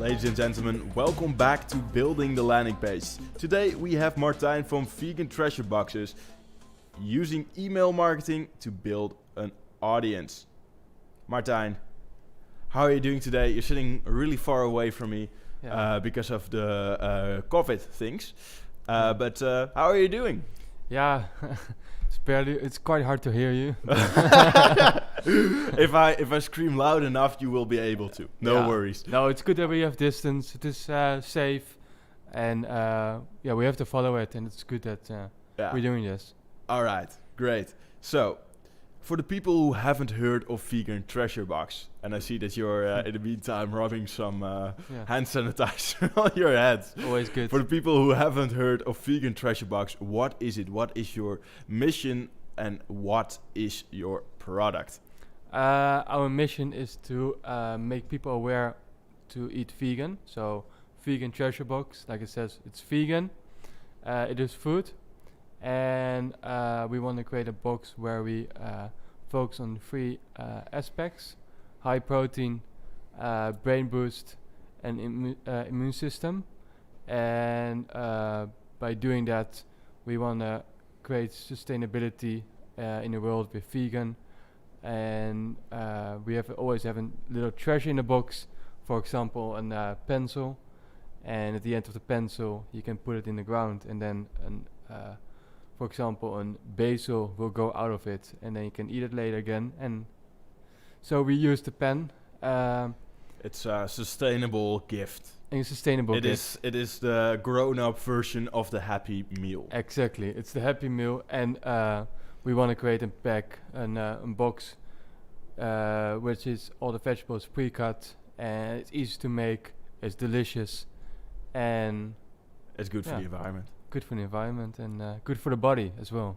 Ladies and gentlemen, welcome back to Building the Landing Page. Today we have Martijn from Vegan Treasure Boxes using email marketing to build an audience. Martijn, how are you doing today? You're sitting really far away from me because of the COVID things. But how are you doing? Yeah, it's quite hard to hear you. If I scream loud enough, you will be able to. No worries. No, it's good that we have distance. It is safe, and we have to follow it, and it's good that we're doing this. All right, great. So, for the people who haven't heard of Vegan Treasure Box, and I see that you're in the meantime rubbing some hand sanitizer on your hands. Always good. For the people who haven't heard of Vegan Treasure Box, what is it? What is your mission, and what is your product? Our mission is to make people aware to eat vegan. So, Vegan Treasure Box, like it says, it's vegan. It is food. And we want to create a box where we focus on three aspects: high protein, brain boost, and immune system. And by doing that, we want to create sustainability in the world with vegan. And we always have a little treasure in the box, for example, a pencil. And at the end of the pencil, you can put it in the ground, and then for example, a basil will go out of it, and then you can eat it later again. And so we use the pen. It's a sustainable gift. It is the grown-up version of the Happy Meal. Exactly, it's the Happy Meal, and we want to create a pack, a box, which is all the vegetables pre-cut, and it's easy to make. It's delicious, and it's good for the environment. Good for the environment and good for the body as well.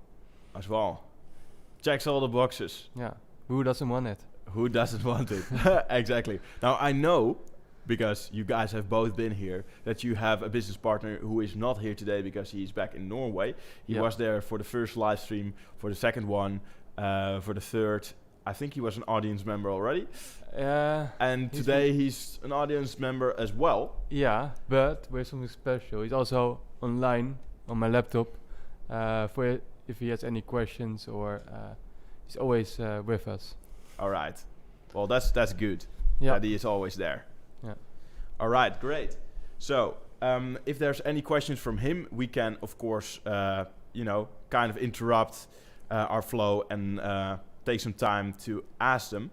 Checks all the boxes. Yeah. Who doesn't want it? Who doesn't want it? Exactly. Now I know, because you guys have both been here, that you have a business partner who is not here today because he's back in Norway. He was there for the first live stream, for the second one, for the third. I think he was an audience member already. And today he's an audience member as well. Yeah, but with something special. He's also online on my laptop for if he has any questions, or he's always with us. All right. Well, that's good. Yeah. That he is always there. Yeah. All right, great. So if there's any questions from him, we can, of course, kind of interrupt our flow and take some time to ask them.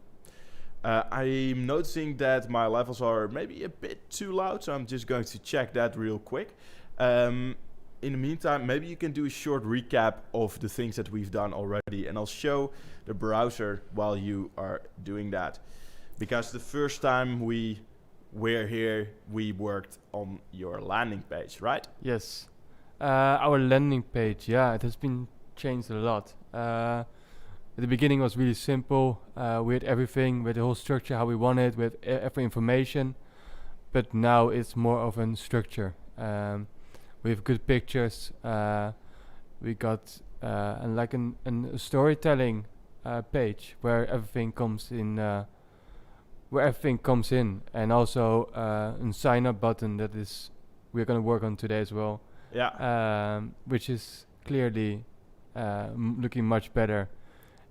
I'm noticing that my levels are maybe a bit too loud, so I'm just going to check that real quick. In the meantime, maybe you can do a short recap of the things that we've done already, and I'll show the browser while you are doing that. Because the first time we were here, we worked on your landing page, right? Yes. Our landing page, it has been changed a lot. At the beginning, it was really simple. We had everything with the whole structure, how we want it, with every information. But now it's more of a structure. We have good pictures. We got a storytelling page where everything comes in. And also a sign-up button that is we're gonna work on today as well. Yeah. Which is clearly looking much better.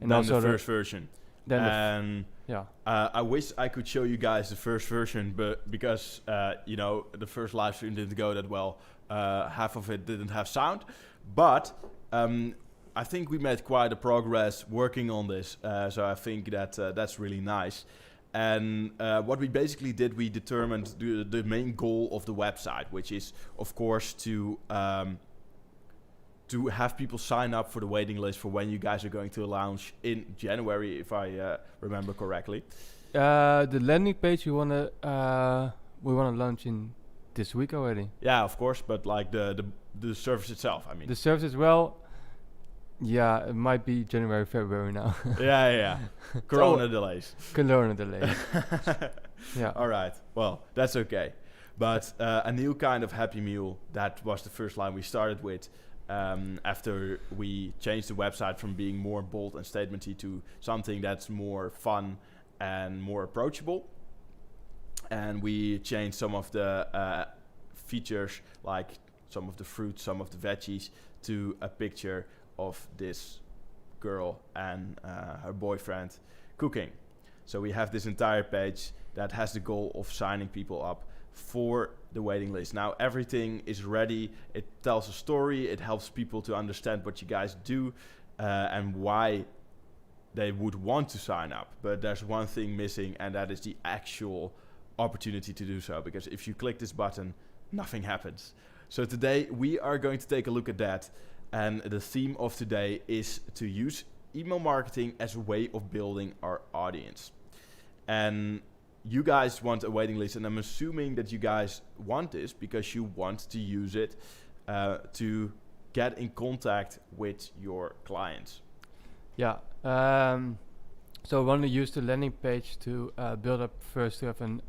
And then also the first version. I wish I could show you guys the first version, but because the first live stream didn't go that well, half of it didn't have sound. But I think we made quite a progress working on this, so I think that that's really nice. And what we basically did, we determined the main goal of the website, which is, of course, to have people sign up for the waiting list for when you guys are going to launch in January, if I remember correctly. The landing page we wanna launch in this week already. Yeah, of course, but like the service itself, I mean. The service as well. Yeah, it might be January, February now. yeah. Corona delays. Yeah. All right. Well, that's okay. But a new kind of Happy Meal, that was the first line we started with. After we changed the website from being more bold and statementy to something that's more fun and more approachable. and we changed some of the features, like some of the fruit, some of the veggies, to a picture of this girl and her boyfriend cooking. So we have this entire page that has the goal of signing people up for the waiting list. Now everything is ready. It tells a story. It helps people to understand what you guys do and why they would want to sign up. But there's one thing missing, and that is the actual opportunity to do so. Because if you click this button, nothing happens. So today we are going to take a look at that. And the theme of today is to use email marketing as a way of building our audience. And you guys want a waiting list, and I'm assuming that you guys want this because you want to use it to get in contact with your clients. Yeah. So I want to use the landing page to build up first to have an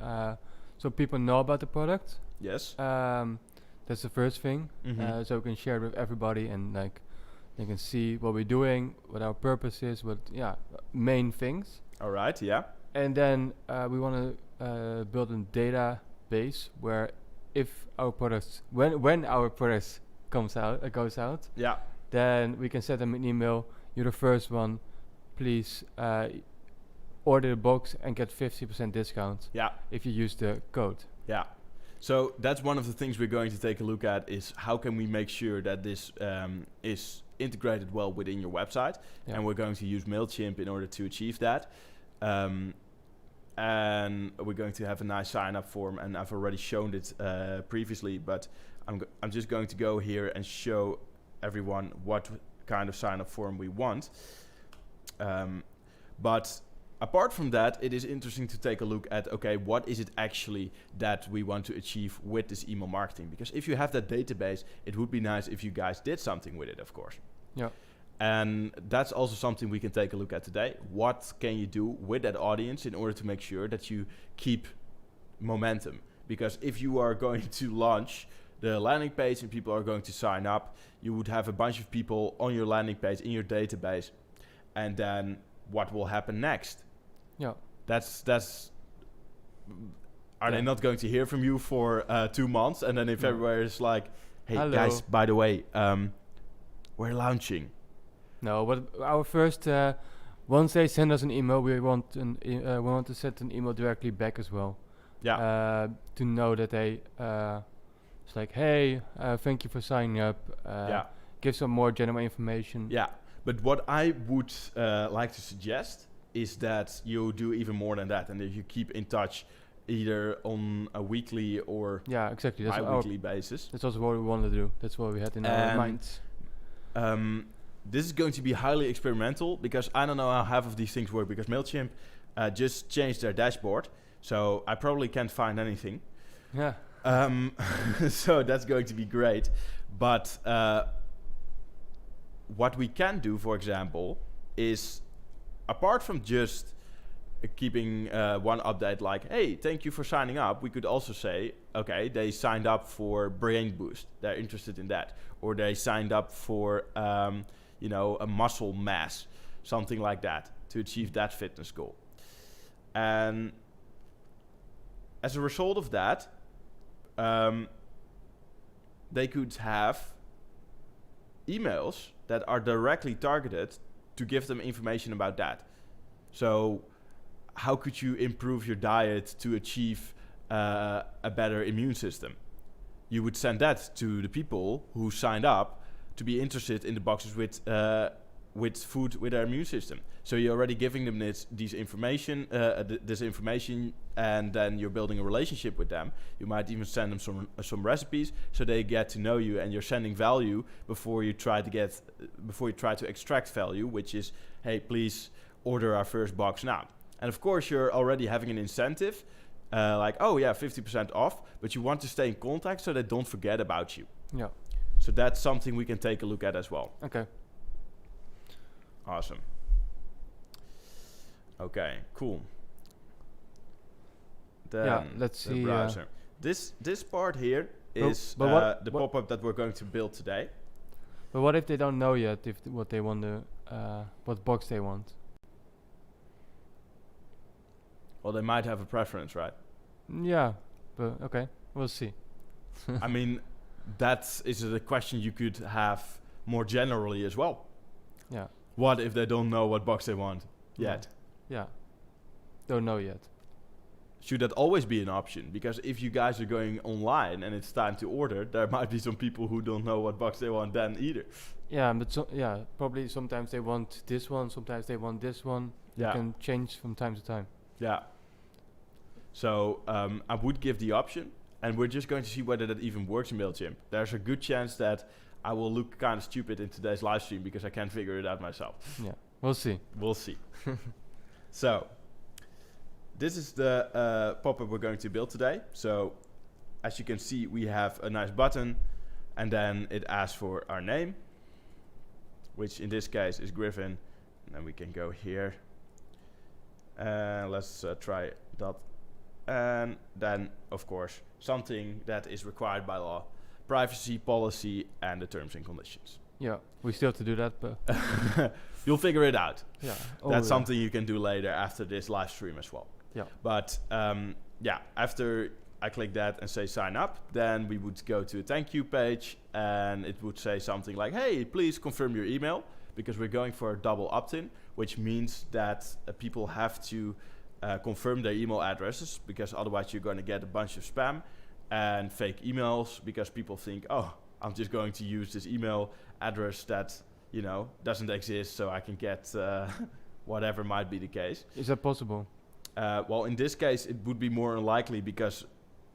so people know about the product. Yes. That's the first thing. So we can share it with everybody, and like they can see what we're doing, what our purpose is, what main things. All right. Yeah. And then we want to build a database where if our products, when our products goes out, yeah, then we can send them an email. You're the first one. Please order the box and get 50% discount. Yeah. If you use the code. Yeah. So that's one of the things we're going to take a look at, is how can we make sure that this is integrated well within your website. Yeah. And we're going to use Mailchimp in order to achieve that. And we're going to have a nice sign-up form, and I've already shown it previously, but I'm just going to go here and show everyone what kind of sign-up form we want. But apart from that, it is interesting to take a look at, okay, what is it actually that we want to achieve with this email marketing? Because if you have that database, it would be nice if you guys did something with it, of course. Yeah. And that's also something we can take a look at today. What can you do with that audience in order to make sure that you keep momentum? Because if you are going to launch the landing page and people are going to sign up, you would have a bunch of people on your landing page in your database. And then what will happen next? Yeah. Are they not going to hear from you for 2 months? And then if everybody is like, hey, hello, guys, by the way, we're launching. No, but our first, once they send us an email, we want to send an email directly back as well. Yeah. To know that they, it's like, hey, thank you for signing up. Give some more general information. Yeah. But what I would like to suggest is that you do even more than that, and that you keep in touch either on a weekly or exactly. That's bi-weekly basis. That's also what we want to do. That's what we had in our minds. This is going to be highly experimental because I don't know how half of these things work, because Mailchimp just changed their dashboard, so I probably can't find anything. Yeah. So that's going to be great. But what we can do, for example, is apart from just keeping one update like, hey, thank you for signing up, we could also say, okay, they signed up for Brain Boost. They're interested in that. Or they signed up for, a muscle mass, something like that, to achieve that fitness goal. And as a result of that, they could have emails that are directly targeted to give them information about that. So how could you improve your diet to achieve a better immune system? You would send that to the people who signed up to be interested in the boxes with food with their immune system. So you're already giving them this information, and then you're building a relationship with them. You might even send them some recipes so they get to know you, and you're sending value before you try to extract value, which is, hey, please order our first box now. And of course, you're already having an incentive, like, oh yeah, 50% off, but you want to stay in contact so they don't forget about you. Yeah. So that's something we can take a look at as well. Okay. Awesome. Okay, cool. Then let's see. Browser. This part here is the pop-up that we're going to build today. But what if they don't know yet what they want what box they want? Well, they might have a preference, right? Yeah, but okay, we'll see. I mean, that is a question you could have more generally as well. Yeah. What if they don't know what box they want yet? Yeah. Don't know yet. Should that always be an option? Because if you guys are going online and it's time to order, there might be some people who don't know what box they want then either. Yeah, but probably sometimes they want this one, sometimes they want this one. Yeah. You can change from time to time. Yeah. So I would give the option, and we're just going to see whether that even works in Mailchimp. There's a good chance that I will look kind of stupid in today's live stream because I can't figure it out myself. Yeah, we'll see. We'll see. So this is the pop-up we're going to build today. So as you can see, we have a nice button, and then it asks for our name, which in this case is Griffin. And then we can go here. Let's try dot. And then, of course, something that is required by law. Privacy policy and the terms and conditions. Yeah, we still have to do that, but you'll figure it out. Yeah, that's something you can do later after this live stream as well. Yeah. But yeah, after I click that and say sign up, then we would go to a thank you page, and it would say something like, hey, please confirm your email, because we're going for a double opt-in, which means that people have to confirm their email addresses, because otherwise you're going to get a bunch of spam and fake emails, because people think, oh, I'm just going to use this email address that, you know, doesn't exist, so I can get whatever might be the case. Is that possible? Well, in this case, it would be more unlikely because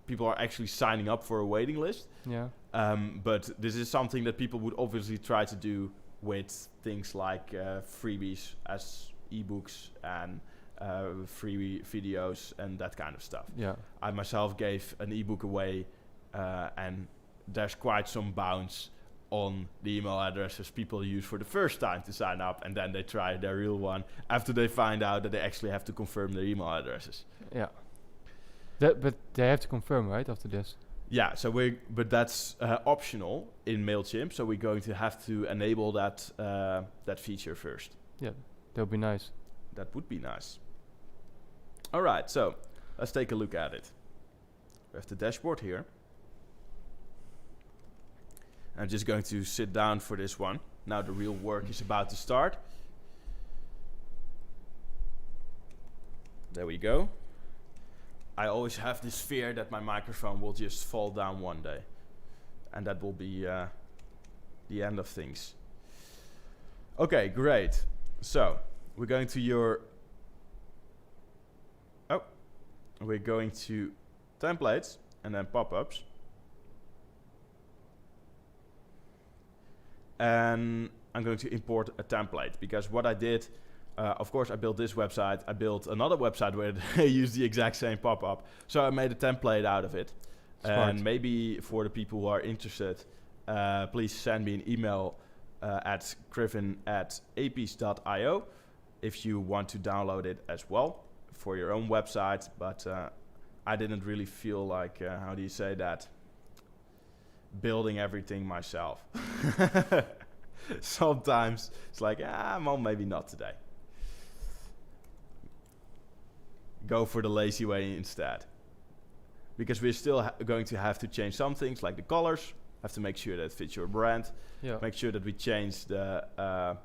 people are actually signing up for a waiting list. Yeah. But this is something that people would obviously try to do with things like freebies as ebooks and free videos and that kind of stuff. Yeah. I myself gave an ebook away, and there's quite some bounce on the email addresses people use for the first time to sign up, and then they try their real one after they find out that they actually have to confirm their email addresses. Yeah. But they have to confirm, right, after this? Yeah, so but that's optional in Mailchimp, so we're going to have to enable that that feature first. Yeah, that would be nice. That would be nice. All right, so let's take a look at it. We have the dashboard here. I'm just going to sit down for this one. Now the real work is about to start. There we go. I always have this fear that my microphone will just fall down one day. And that will be the end of things. Okay, great. So, we're going to we're going to templates and then pop-ups. And I'm going to import a template, because what I did, of course I built this website, I built another website where they use the exact same pop-up. So I made a template out of it. Smart. And maybe for the people who are interested, please send me an email at griffin@apis.io if you want to download it as well for your own website. But I didn't really feel like, how do you say that? Building everything myself. Sometimes it's like, well, maybe not today. Go for the lazy way instead. Because we're still going to have to change some things, like the colors. Have to make sure that it fits your brand. Yeah. Make sure that we change the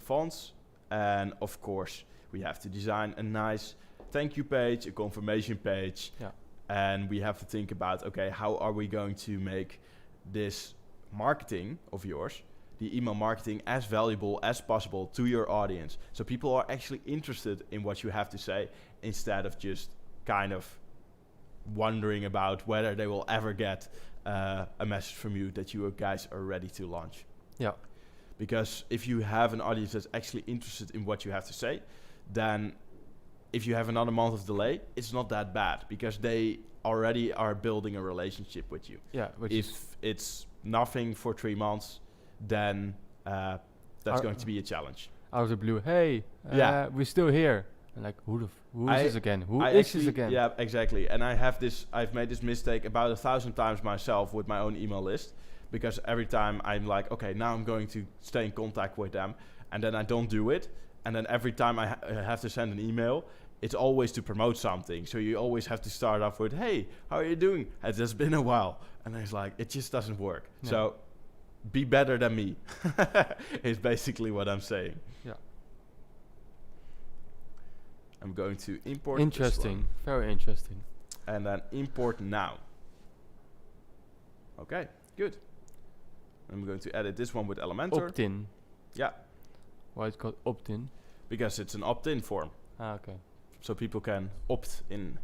fonts. And of course, we have to design a nice thank you page, a confirmation page. Yeah. And we have to think about, okay, how are we going to make this marketing of yours, the email marketing, as valuable as possible to your audience, so people are actually interested in what you have to say, instead of just kind of wondering about whether they will ever get a message from you that you guys are ready to launch. Yeah. Because if you have an audience that's actually interested in what you have to say, then if you have another month of delay, it's not that bad, because they already are building a relationship with you. Yeah. If it's nothing for 3 months, then that's going to be a challenge. Out of the blue, hey, Yeah. we're still here. And like, who is this again? Who is this again? Yeah, exactly. And I've made this mistake about 1,000 times myself with my own email list, because every time I'm like, okay, now I'm going to stay in contact with them, and then I don't do it. And then every time I have to send an email, it's always to promote something. So you always have to start off with, hey, how are you doing? It's just been a while. And it's like, it just doesn't work. Yeah. So be better than me is basically what I'm saying. Yeah. I'm going to import Interesting. this Very interesting. one, and then import now. Okay, good. I'm going to edit this one with Elementor. Opt-in. Yeah, Why it's called opt-in? because it's an opt-in form, Okay. so people can opt in.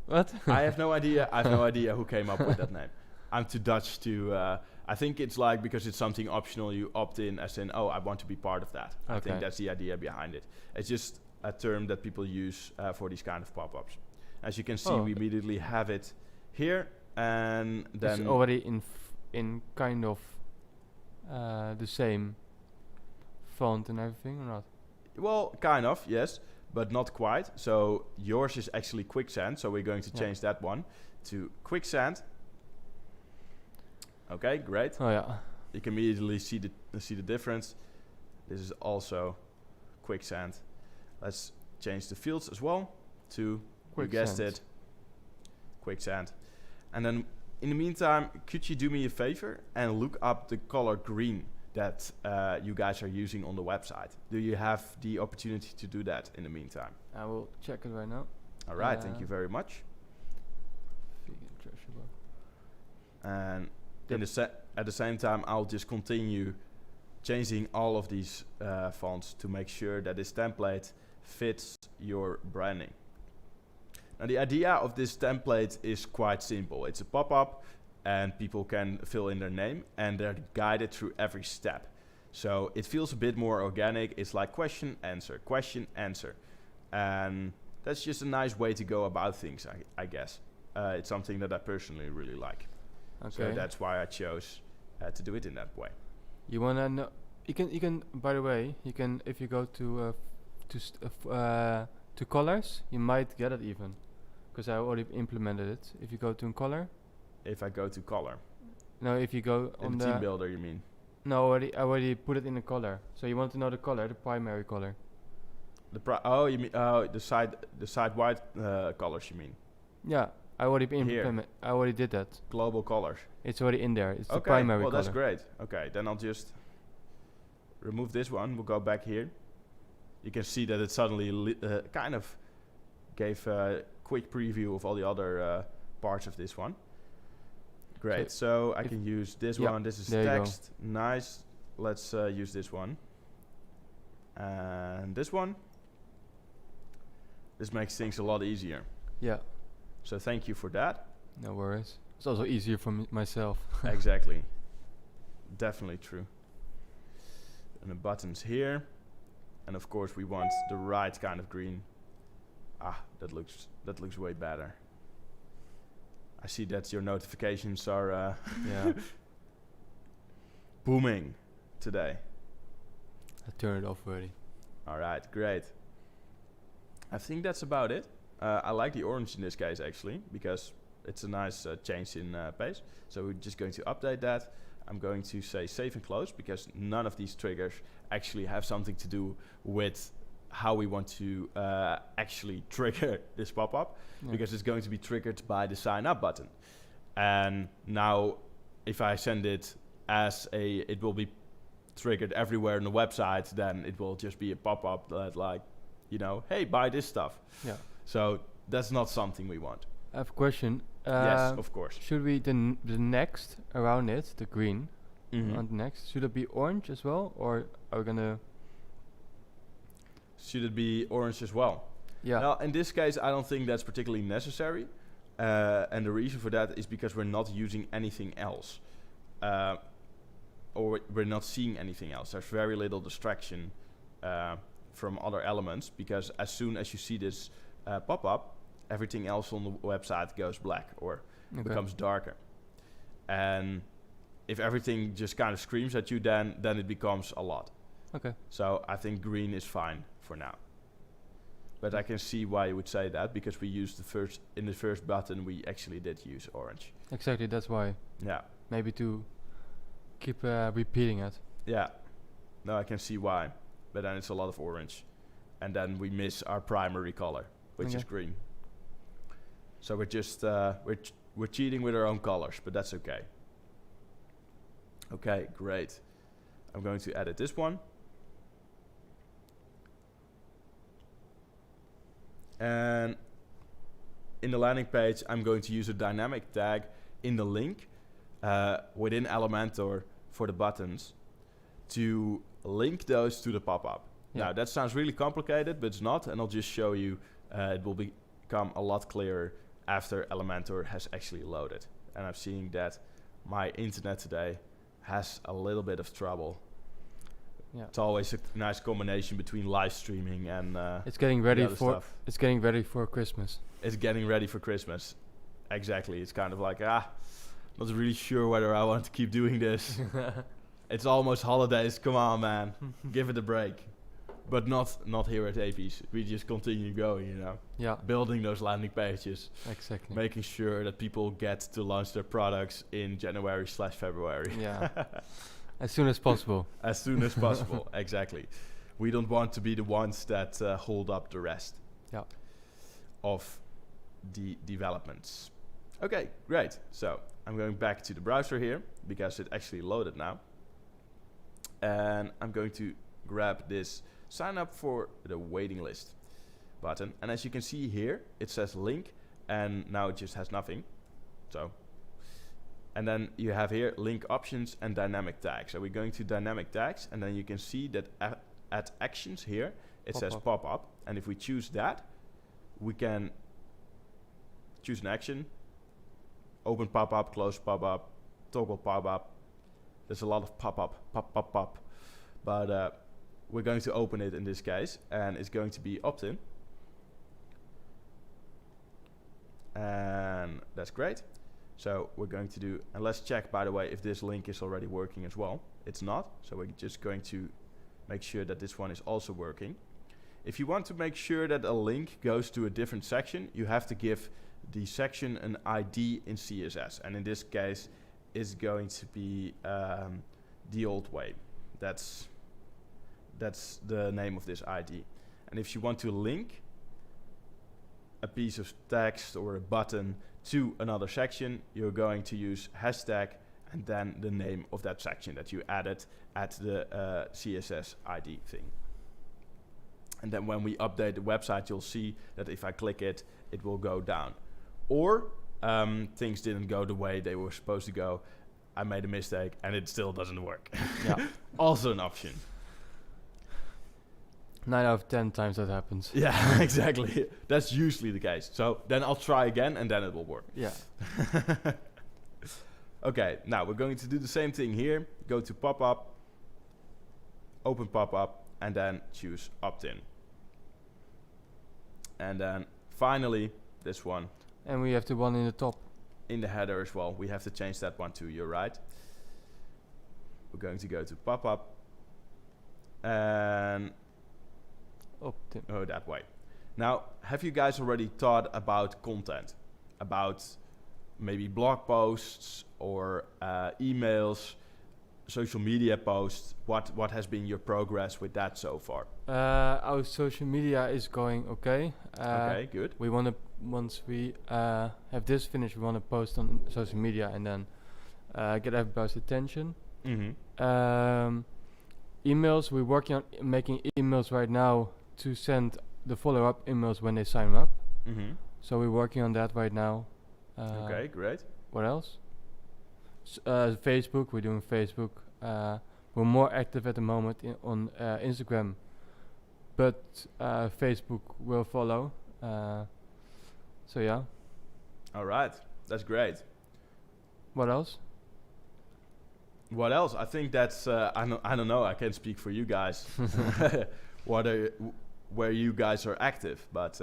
What? I have no idea. I have no idea who came up with that name. I'm too Dutch to. I think it's like because it's something optional, you opt in as in, oh, I want to be part of that. I think that's the idea behind it. It's just a term that people use for these kind of pop-ups. As you can see, we immediately have it here, and then it's already in kind of the same font and everything, or not? well, kind of, yes, but not quite. So yours is actually quicksand. So we're going to change that one to quicksand. Okay, great. Oh yeah. You can immediately see the difference. This is also quicksand. Let's change the fields as well to, you guessed it, quicksand. And then in the meantime, could you do me a favor and look up the color green that you guys are using on the website? Do you have the opportunity to do that in the meantime? I will check it right now. All right, thank you very much. Vegan treasure box. And at the same time, I'll just continue changing all of these fonts to make sure that this template fits your branding. Now, the idea of this template is quite simple. It's a pop-up, and people can fill in their name, and they're guided through every step. So it feels a bit more organic. It's like question, answer. And that's just a nice way to go about things, I guess. It's something that I personally really like. Okay. So that's why I chose to do it in that way. You wanna know? You can. By the way, you can if you go to colors, you might get it even, because I already implemented it. If you go to color. If I go to color. No, if you go in on the team builder, you mean? No, I already put it in the color. So you want to know the color, the primary color. You mean the side white colors? You mean? Yeah, I already I already did that. Global colors. It's already in there. It's the Okay, primary well color. that's great. Okay, then I'll just remove this one. We'll go back here. You can see that it suddenly kind of gave a quick preview of all the other parts of this one. Great, so I can use this one. This is text. Nice. Let's use this one. And this one. This makes things a lot easier. Yeah. So thank you for that. No worries. It's also easier for myself. Exactly. Definitely true. And the buttons here. And of course we want the right kind of green. That looks way better. I see that your notifications are booming today. I turned it off already. All right, great. I think that's about it. I like the orange in this case actually, because it's a nice change in pace. So we're just going to update that. I'm going to say save and close, because none of these triggers actually have something to do with how we want to actually trigger this pop-up, because it's going to be triggered by the sign up button. And now if I send it as it will be triggered everywhere on the website, then it will just be a pop-up that like, hey, buy this stuff. Yeah. So that's not something we want. I have a question. Yes, of course. Should we the next around it, the green, on the next, should it be orange as well, or are we gonna? Should it be orange as well? Yeah. Now, in this case, I don't think that's particularly necessary. And the reason for that is because we're not using anything else. Or we're not seeing anything else. There's very little distraction from other elements, because as soon as you see this pop-up, everything else on the website goes black or becomes darker. And if everything just kind of screams at you, then it becomes a lot. Okay. So I think green is fine for now. But I can see why you would say that, because we used in the first button we actually did use orange. Exactly, that's why. Yeah. Maybe to keep repeating it. Yeah. No, I can see why. But then it's a lot of orange. and then we miss our primary color, which is green. So we're just we're cheating with our own colors, but that's okay. Okay, great. I'm going to edit this one. And in the landing page, I'm going to use a dynamic tag in the link within Elementor for the buttons to link those to the pop-up. Now, that sounds really complicated, but it's not, and I'll just show you. It will become a lot clearer after Elementor has actually loaded. And I'm seeing that my internet today has a little bit of trouble. Yeah. It's always a nice combination between live streaming and it's getting ready for stuff. It's getting ready for Christmas. It's getting ready for Christmas. Exactly. It's kind of like not really sure whether I want to keep doing this. It's almost holidays. Come on, man. Give it a break. But not here at APs. We just continue going, you know. Yeah. Building those landing pages. Exactly. Making sure that people get to launch their products in January/February. Yeah. As soon as possible. As soon as possible, exactly. We don't want to be the ones that hold up the rest of the developments. Okay, great. So I'm going back to the browser here because it actually loaded now. And I'm going to grab this sign up for the waiting list button. And as you can see here, it says link, and now it just has nothing. So. And then you have here link options and dynamic tags. So we're going to dynamic tags, and then you can see that at actions here, it says pop up. And if we choose that, we can choose an action, open pop up, close pop up, toggle pop up. There's a lot of pop up, pop, pop, pop. But we're going to open it in this case, and it's going to be opt-in. And that's great. So we're going to do, and let's check, by the way, if this link is already working as well. It's not, so we're just going to make sure that this one is also working. If you want to make sure that a link goes to a different section, you have to give the section an ID in CSS. And in this case, it's going to be the old way. That's the name of this ID. And if you want to link a piece of text or a button to another section, you're going to use hashtag and then the name of that section that you added at the CSS ID thing. And then when we update the website, you'll see that if I click it, it will go down. Or things didn't go the way they were supposed to go. I made a mistake and it still doesn't work. Yeah. Also an option. 9 out of 10 times that happens. Yeah, exactly. That's usually the case. So then I'll try again and then it will work. Yeah. Okay, now we're going to do the same thing here. Go to pop-up, open pop-up, and then choose opt-in. And then finally, this one. And we have the one in the top. In the header as well. We have to change that one too, you're right. We're going to go to pop-up. And that way. Now, have you guys already thought about content? About maybe blog posts or emails, social media posts? What has been your progress with that so far? Our social media is going okay. Okay, good. We want to, once we have this finished, we want to post on social media and then get everybody's attention. Mm-hmm. Emails, we're working on making emails right now to send the follow-up emails when they sign up. Mm-hmm. So we're working on that right now. Okay, great. What else? Facebook, we're doing Facebook. We're more active at the moment on Instagram, but Facebook will follow. So yeah. All right, that's great. What else? What else? I think that's I don't know. I can't speak for you guys. Where you guys are active, but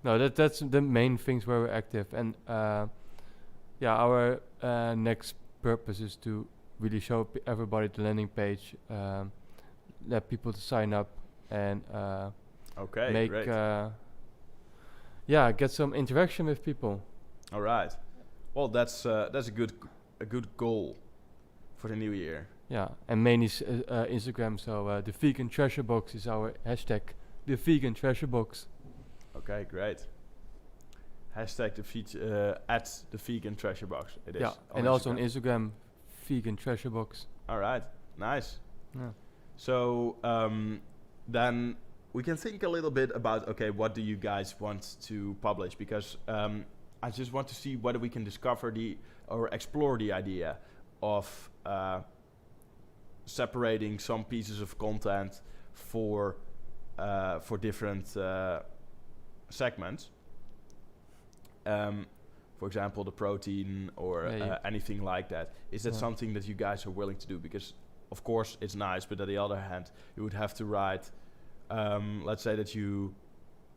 no, that's the main things where we're active, and our next purpose is to really show everybody the landing page, let people to sign up, and make get some interaction with people. All right. Well, that's a good goal for the new year. Yeah, and mainly Instagram. So the vegan treasure box is our hashtag the vegan treasure box. Okay, great. Hashtag the feature at the vegan treasure box. It is. Yeah, and also on Instagram, vegan treasure box. All right, nice. Yeah. So then we can think a little bit about, okay, what do you guys want to publish? Because I just want to see whether we can discover or explore the idea of separating some pieces of content for different segments. For example, the protein or anything like that. Is that something that you guys are willing to do? Because of course it's nice, but on the other hand, you would have to write, let's say that you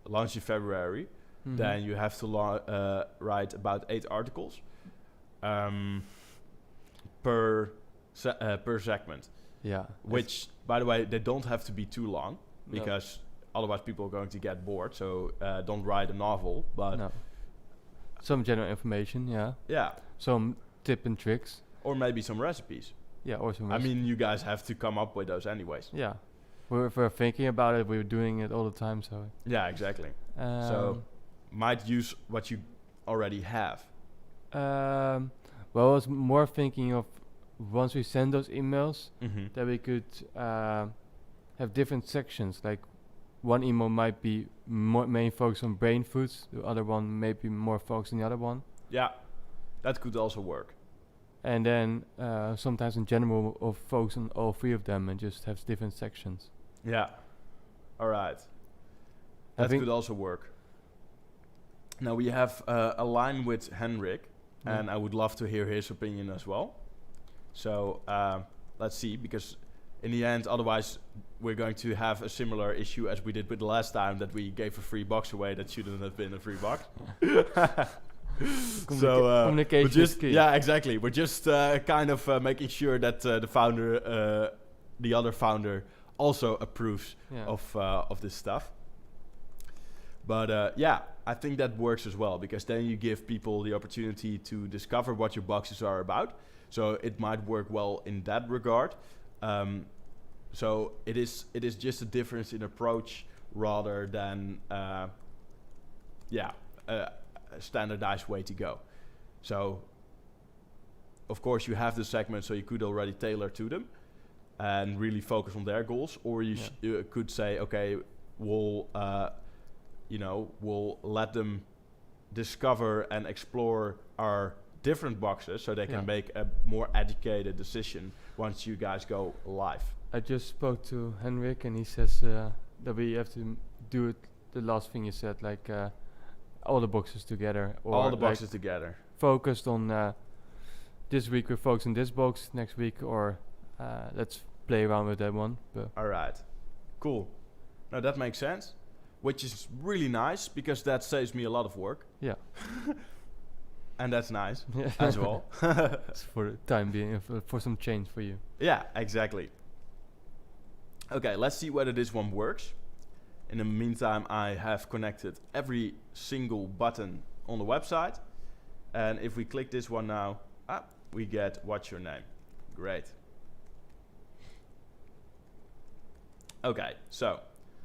launch in February, then you have to write about 8 articles per segment. Yeah. Which, by the way, they don't have to be too long, because otherwise people are going to get bored. So don't write a novel, but some general information, yeah, some tip and tricks, or maybe some recipes. Yeah, or some. I mean, you guys have to come up with those anyways. Yeah, we're thinking about it. We're doing it all the time. So yeah, exactly. So might use what you already have. Well, I was more thinking of once we send those emails, that we could have different sections. Like one email might be main focus on brain foods, the other one may be more focused on the other one. Yeah, that could also work. And then sometimes in general we'll focus on all 3 of them and just have different sections. Yeah, all right. That could also work. Now we have a line with Henrik, and I would love to hear his opinion as well. So let's see, because in the end, otherwise we're going to have a similar issue as we did with the last time, that we gave a free box away that shouldn't have been a free box. Communication is key. Yeah, exactly. We're just kind of making sure that the other founder also approves of this stuff. But yeah, I think that works as well, because then you give people the opportunity to discover what your boxes are about. So it might work well in that regard. So it is just a difference in approach rather than a standardized way to go. So of course you have the segments, so you could already tailor to them and really focus on their goals, or you could say, okay, we'll let them discover and explore our different boxes, so they can make a more educated decision once you guys go live. I just spoke to Henrik, and he says that we have to do it, the last thing you said, like all the boxes together. Or all the boxes together. Focused on this week we're focused on this box, next week, or let's play around with that one. All right, cool. Now that makes sense, which is really nice, because that saves me a lot of work. Yeah. And that's nice as well. For the time being, for some change for you. Yeah, exactly. Okay, let's see whether this one works. In the meantime, I have connected every single button on the website. And if we click this one now, we get what's your name. Great. Okay, so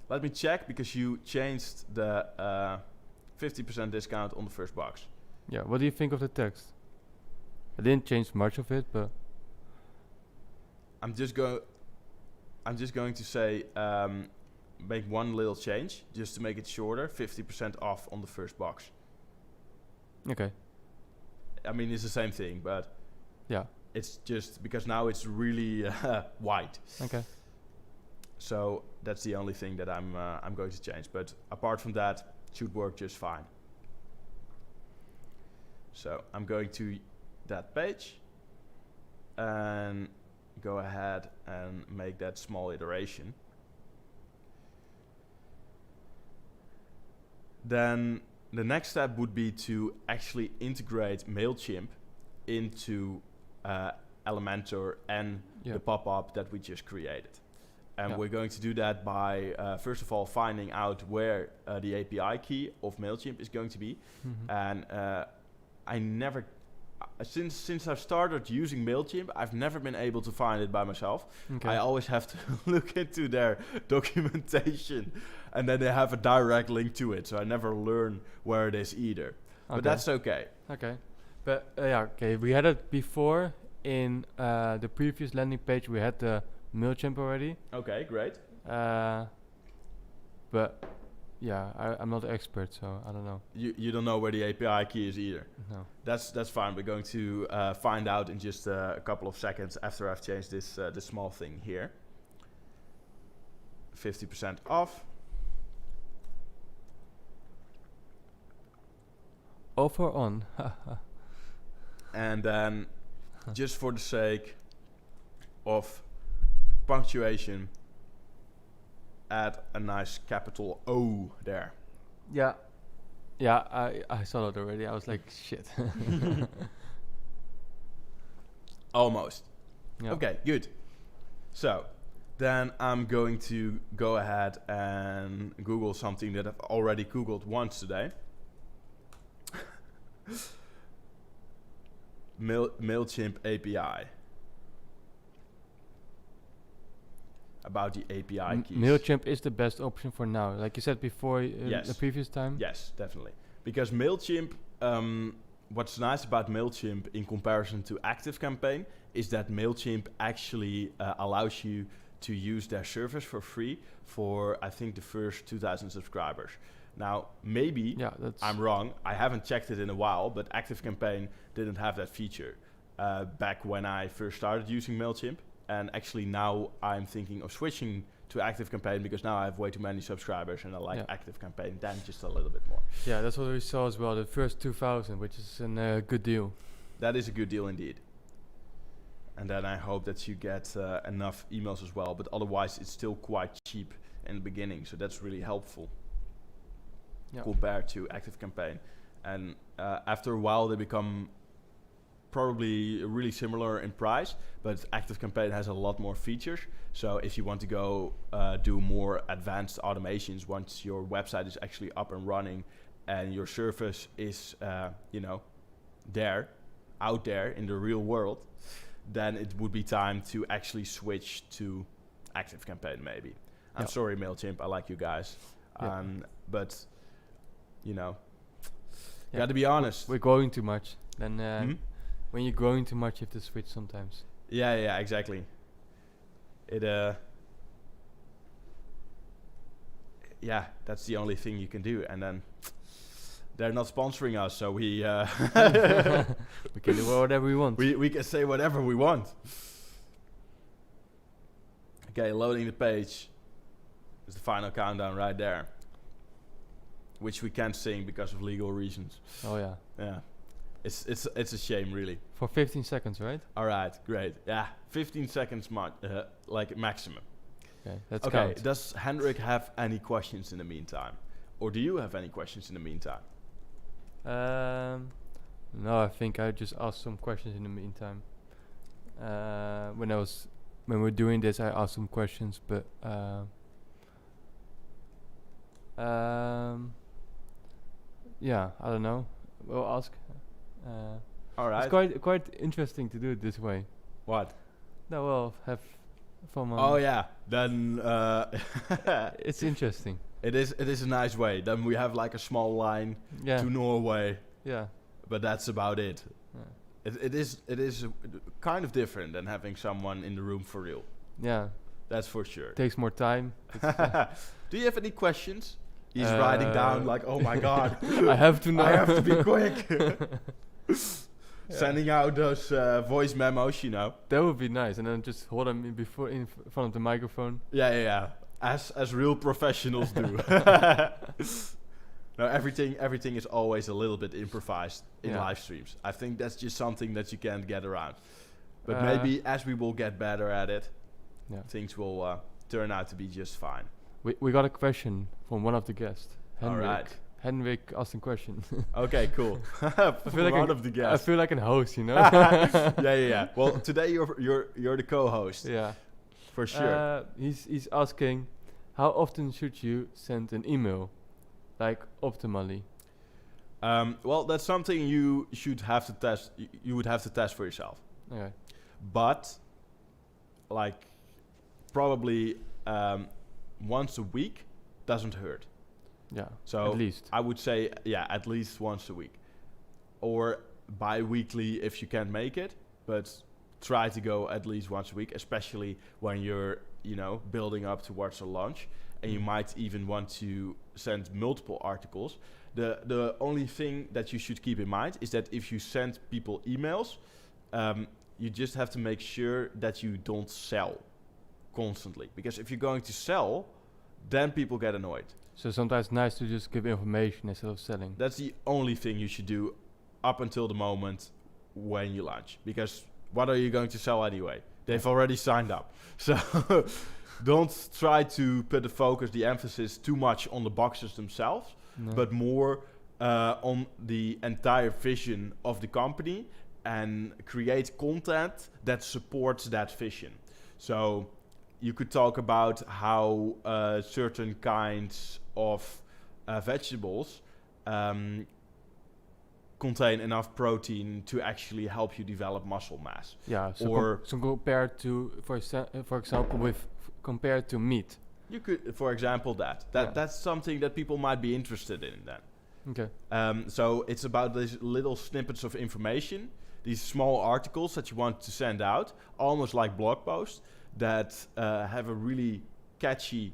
let me check, because you changed the 50% discount on the first box. Yeah, what do you think of the text? I didn't change much of it, but I'm just going to say make one little change just to make it shorter. 50% off on the first box. Okay. I mean, it's the same thing, but yeah, it's just because now it's really wide. Okay. So that's the only thing that I'm going to change. But apart from that, it should work just fine. So I'm going to that page and go ahead and make that small iteration. Then the next step would be to actually integrate Mailchimp into Elementor and the pop-up that we just created. And we're going to do that by, first of all, finding out where the API key of Mailchimp is going to be. And I never since I've started using Mailchimp, I've never been able to find it by myself. Okay. I always have to look into their documentation, and then they have a direct link to it, so I never learn where it is either. But that's okay. Okay. But okay. We had it before in the previous landing page. We had the Mailchimp already. Okay, great. But yeah, I'm not an expert, so I don't know. You don't know where the API key is either. No. That's fine. We're going to find out in just a couple of seconds after I've changed this small thing here. 50% off. Off or on? And then, just for the sake of punctuation, add a nice capital O there. Yeah. Yeah, I saw that already. I was like, shit. Almost. Yeah. Okay, good. So, then I'm going to go ahead and Google something that I've already Googled once today. Mailchimp API. About the API keys. Mailchimp is the best option for now. Like you said before, Yes. the previous time. Yes, definitely. Because Mailchimp, what's nice about Mailchimp in comparison to ActiveCampaign is that Mailchimp actually allows you to use their service for free for, I think, the first 2,000 subscribers. Now, maybe I'm wrong. I haven't checked it in a while, but ActiveCampaign didn't have that feature back when I first started using Mailchimp. And actually now I'm thinking of switching to ActiveCampaign because now I have way too many subscribers and I like ActiveCampaign then just a little bit more. Yeah, that's what we saw as well. The first 2,000, which is a good deal. That is a good deal indeed. And then I hope that you get enough emails as well. But otherwise it's still quite cheap in the beginning. So that's really helpful compared to ActiveCampaign. And after a while they become probably really similar in price, but ActiveCampaign has a lot more features. So if you want to go do more advanced automations once your website is actually up and running and your service is out there in the real world, then it would be time to actually switch to ActiveCampaign maybe. I'm sorry Mailchimp, I like you guys. But you gotta be honest. We're growing too much. Then when you're growing too much, you have to switch sometimes. Yeah, exactly. That's the only thing you can do. And then they're not sponsoring us, so we we can do whatever we want. We can say whatever we want. Okay, loading the page. Is the final countdown right there, which we can't sing because of legal reasons. Oh yeah. Yeah. It's a shame, really. For 15 seconds, right? All right, great. Yeah, 15 seconds, like maximum. Okay, that's okay. count. Does Hendrik have any questions in the meantime, or do you have any questions in the meantime? No, I think I just asked some questions in the meantime. When we're doing this, I asked some questions, but yeah, I don't know. We'll ask. All right. It's quite interesting to do it this way. What? No, well, have fun. Oh yeah, then it's interesting. It is a nice way. Then we have like a small line to Norway. Yeah. But that's about it. Yeah. It is kind of different than having someone in the room for real. Yeah. That's for sure. Takes more time. Do you have any questions? He's writing down like, oh my god. I have to know. I have to be quick. Sending out those voice memos, That would be nice, and then just hold them in front of the microphone. Yeah. As real professionals do. No, everything is always a little bit improvised in live streams. I think that's just something that you can't get around. But maybe as we will get better at it, things will turn out to be just fine. We got a question from one of the guests. Henrik. All right. Henrik asked a question. Okay, cool. I feel like a host, Yeah. Well, today you're the co-host. Yeah, for sure. He's asking, how often should you send an email, like optimally? Well, that's something you should have to test. You would have to test for yourself. Okay. But like probably once a week doesn't hurt. Yeah. So at least. I would say at least once a week, or bi-weekly if you can't make it. But try to go at least once a week, especially when you're building up towards a launch, and you might even want to send multiple articles. The only thing that you should keep in mind is that if you send people emails, you just have to make sure that you don't sell constantly. Because if you're going to sell, then people get annoyed. So sometimes it's nice to just give information instead of selling. That's the only thing you should do up until the moment when you launch. Because what are you going to sell anyway? They've already signed up. So don't try to put the emphasis too much on the boxes themselves, but more on the entire vision of the company, and create content that supports that vision. So you could talk about how certain kinds of vegetables contain enough protein to actually help you develop muscle mass. Yeah, so compared to, for example, compared to meat. You could, for example, that's something that people might be interested in then. Okay. So it's about these little snippets of information, these small articles that you want to send out, almost like blog posts that have a really catchy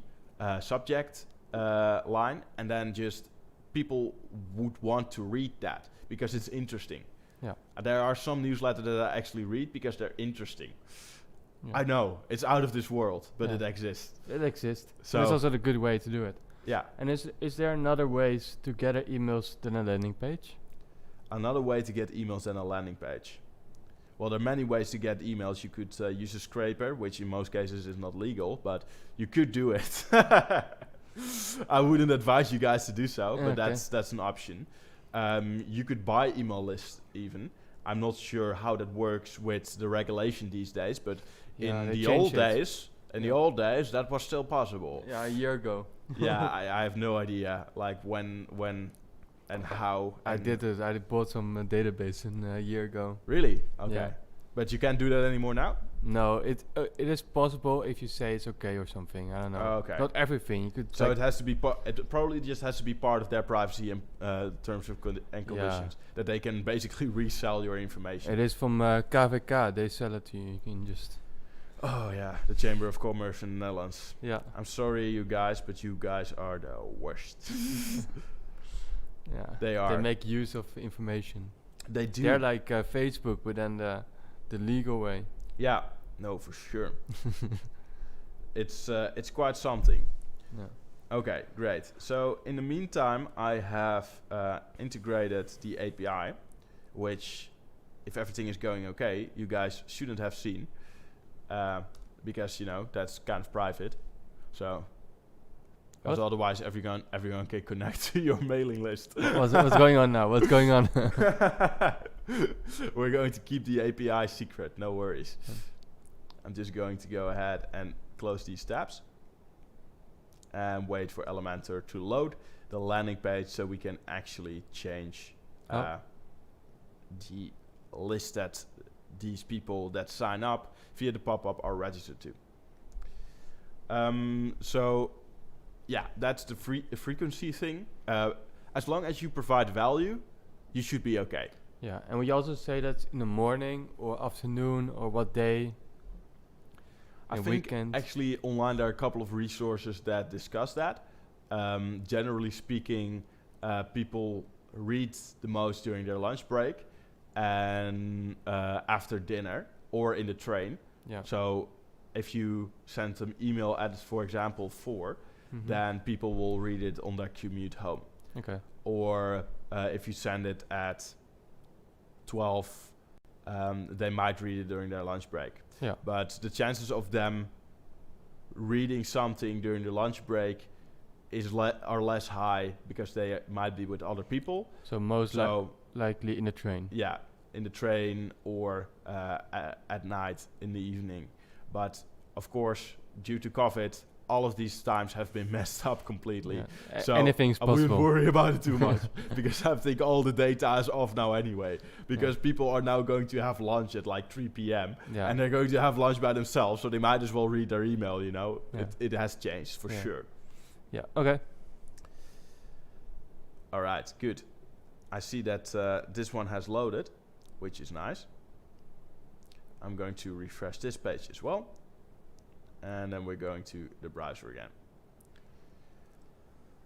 subject line, and then just people would want to read that because it's interesting. Yeah. There are some newsletters that I actually read because they're interesting. Yeah. I know it's out of this world, but it exists. It exists. So that's also the good way to do it. Yeah. And is there another ways to gather emails than a landing page? Another way to get emails than a landing page. Well, there are many ways to get emails. You could use a scraper, which in most cases is not legal, but you could do it. I wouldn't advise you guys to do so, but that's an option. You could buy email lists even. I'm not sure how that works with the regulation these days, but in the old days, that was still possible. Yeah, a year ago. Yeah, I have no idea, like when and how. I did it. I bought some database a year ago. Really? Okay. Yeah. But you can't do that anymore now? No, it is possible if you say it's okay or something. I don't know. Oh, okay. Not everything. You could. So it has to be. It probably just has to be part of their privacy and terms of and conditions that they can basically resell your information. It is from KVK. They sell it to you. You can just. Oh yeah, the Chamber of Commerce in the Netherlands. Yeah. I'm sorry, you guys, but you guys are the worst. Yeah. They are. They make use of information. They do. They're like Facebook, but then the legal way. Yeah. No, for sure. It's quite something. Yeah. Okay, great. So in the meantime, I have integrated the API, which, if everything is going okay, you guys shouldn't have seen, because that's kind of private. So, because otherwise everyone can connect to your mailing list. What's going on now? What's going on? We're going to keep the API secret. No worries. I'm just going to go ahead and close these tabs and wait for Elementor to load the landing page so we can actually change the list that these people that sign up via the pop-up are registered to. So yeah, that's the frequency thing. As long as you provide value, you should be okay. Yeah, and we also say that in the morning or afternoon or what day. I think weekend. Actually online there are a couple of resources that discuss that. Generally speaking, people read the most during their lunch break and after dinner or in the train. Yeah. So if you send them email at, for example, 4, then people will read it on their commute home. Okay. Or if you send it at 12, they might read it during their lunch break. Yeah. But the chances of them reading something during the lunch break are less high because they might be with other people. So likely in the train. Yeah, in the train or at night in the evening. But of course, due to COVID, all of these times have been messed up completely. Yeah. So Anything's I wouldn't possible. worry about it too much because I think all the data is off now anyway. Because people are now going to have lunch at like 3 p.m. Yeah. and they're going to have lunch by themselves, so they might as well read their email. Yeah. It has changed for sure. Yeah. Okay. All right, good. I see that this one has loaded, which is nice. I'm going to refresh this page as well. And then we're going to the browser again.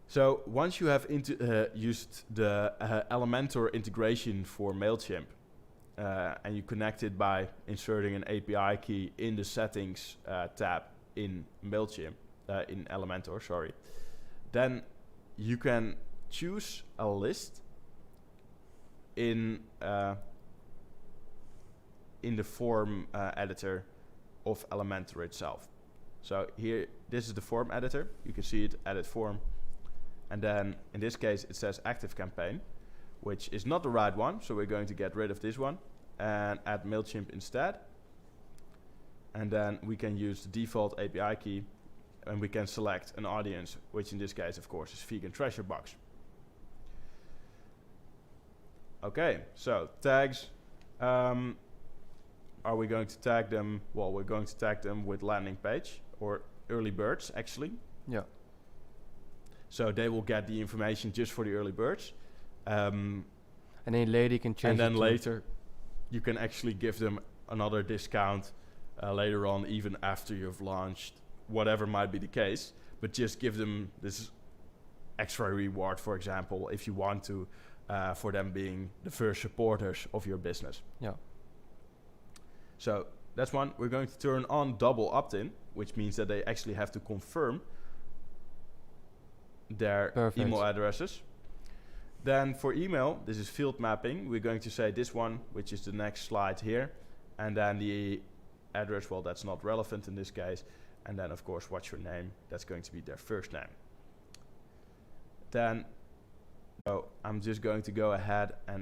So once you have used the Elementor integration for Mailchimp, and you connect it by inserting an API key in the settings tab in Mailchimp, in Elementor, sorry, then you can choose a list in the form editor of Elementor itself. So here, this is the form editor. You can see it, edit form. And then in this case, it says active campaign, which is not the right one. So we're going to get rid of this one and add Mailchimp instead. And then we can use the default API key and we can select an audience, which in this case, of course, is Vegan Treasure Box. Okay, so tags. Are we going to tag them? Well, we're going to tag them with landing page or early birds, actually. Yeah. So they will get the information just for the early birds. And then later you can change. And then later, you can actually give them another discount later on, even after you've launched, whatever might be the case. But just give them this extra reward, for example, if you want to, for them being the first supporters of your business. Yeah. So that's one. We're going to turn on double opt-in, which means that they actually have to confirm their email addresses. Then for email, this is field mapping. We're going to say this one, which is the next slide here. And then the address, well, that's not relevant in this case. And then, of course, what's your name? That's going to be their first name. Then, so I'm just going to go ahead and